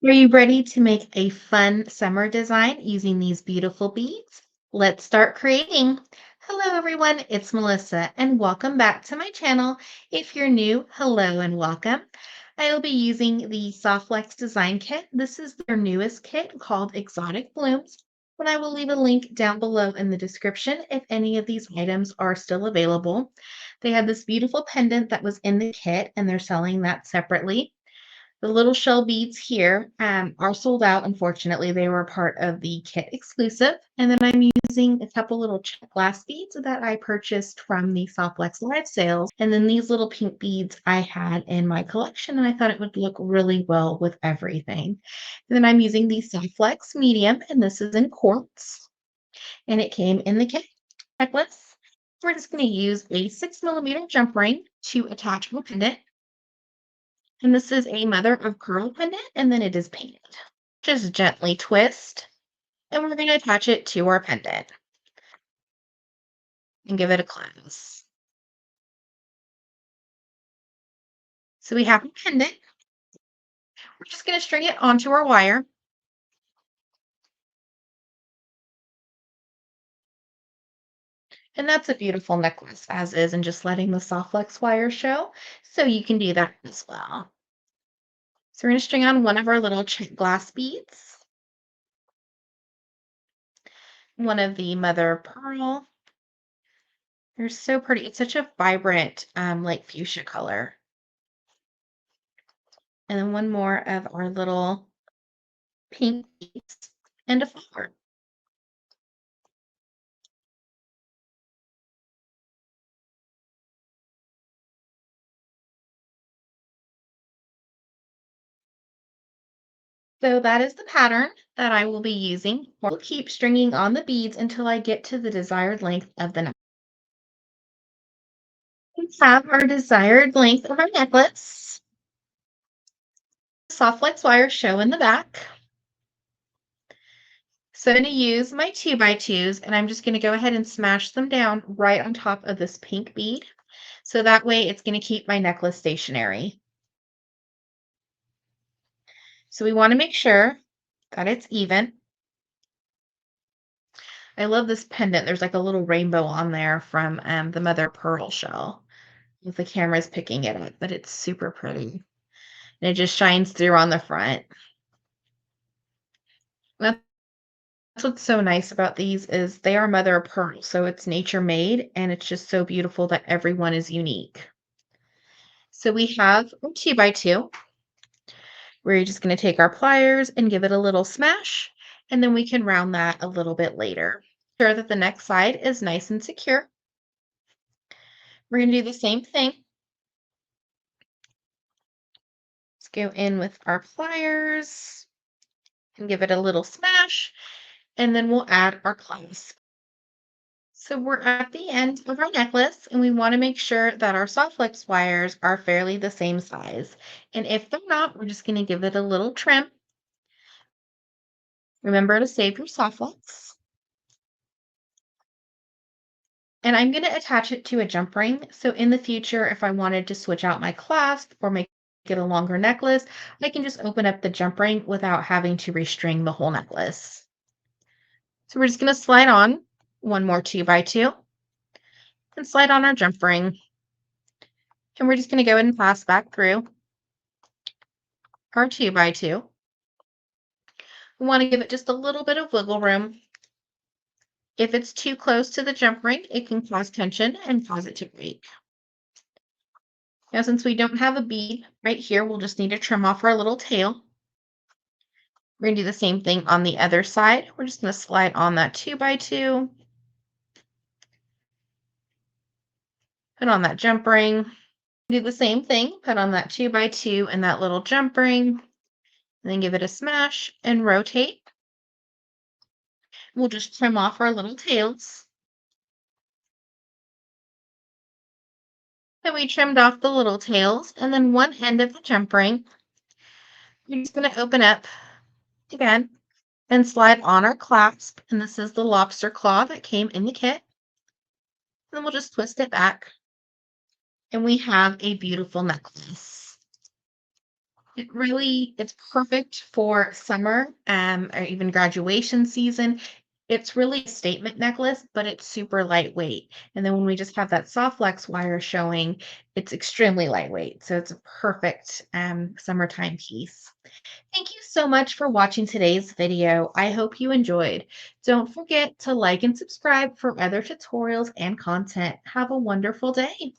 Are you ready to make a fun summer design using these beautiful beads? Let's start creating. Hello everyone, it's Melissa and welcome back to my channel. If you're new, hello and welcome. I will be using the Softflex Design Kit. This is their newest kit called Exotic Blooms, but I will leave a link down below in the description if any of these items are still available. They have this beautiful pendant that was in the kit and they're selling that separately. The little shell beads here are sold out. Unfortunately, they were part of the kit exclusive. And then I'm using a couple little check glass beads that I purchased from the Softflex Live sales. And then these little pink beads I had in my collection, and I thought it would look really well with everything. And then I'm using the Softflex Medium, and this is in quartz, and it came in the kit necklace. We're just going to use a 6mm jump ring to attach my pendant. And this is a mother of pearl pendant, and then it is painted. Just gently twist, and we're going to attach it to our pendant and give it a clasp. So we have a pendant. We're just going to string it onto our wire. And that's a beautiful necklace as is, and just letting the soft flex wire show. So you can do that as well. So we're going to string on one of our little glass beads, one of the mother of pearl. They're so pretty. It's such a vibrant, like fuchsia color. And then one more of our little pink beads and a flower. So that is the pattern that I will be using. We'll keep stringing on the beads until I get to the desired length of the necklace. We have our desired length of our necklace. Soft flex wire show in the back. So I'm going to use my 2x2s, and I'm just going to go ahead and smash them down right on top of this pink bead. So that way it's going to keep my necklace stationary. So we want to make sure that it's even. I love this pendant. There's like a little rainbow on there from the mother pearl shell. If the camera's picking it up, but it's super pretty. And it just shines through on the front. That's what's so nice about these is they are mother of pearl, so it's nature made, and it's just so beautiful that everyone is unique. So we have a 2x2. We're just going to take our pliers and give it a little smash, and then we can round that a little bit later. Sure that the next side is nice and secure. We're going to do the same thing. Let's go in with our pliers and give it a little smash, and then we'll add our clasp. So we're at the end of our necklace, and we want to make sure that our soft flex wires are fairly the same size. And if they're not, we're just going to give it a little trim. Remember to save your soft flex. And I'm going to attach it to a jump ring. So in the future, if I wanted to switch out my clasp or make it a longer necklace, I can just open up the jump ring without having to restring the whole necklace. So we're just going to slide on one more 2x2 and slide on our jump ring. And we're just going to go ahead and pass back through our 2x2. We want to give it just a little bit of wiggle room. If it's too close to the jump ring, it can cause tension and cause it to break. Now, since we don't have a bead right here, we'll just need to trim off our little tail. We're going to do the same thing on the other side. We're just going to slide on that 2x2. Put on that jump ring. Do the same thing. Put on that 2x2 and that little jump ring. And then give it a smash and rotate. We'll just trim off our little tails. And we trimmed off the little tails, and then one end of the jump ring. We're just going to open up again and slide on our clasp. And this is the lobster claw that came in the kit. Then we'll just twist it back. And we have a beautiful necklace. It's perfect for summer, or even graduation season. It's really a statement necklace, but it's super lightweight. And then when we just have that soft flex wire showing, it's extremely lightweight. So it's a perfect summertime piece. Thank you so much for watching today's video. I hope you enjoyed. Don't forget to like and subscribe for other tutorials and content. Have a wonderful day.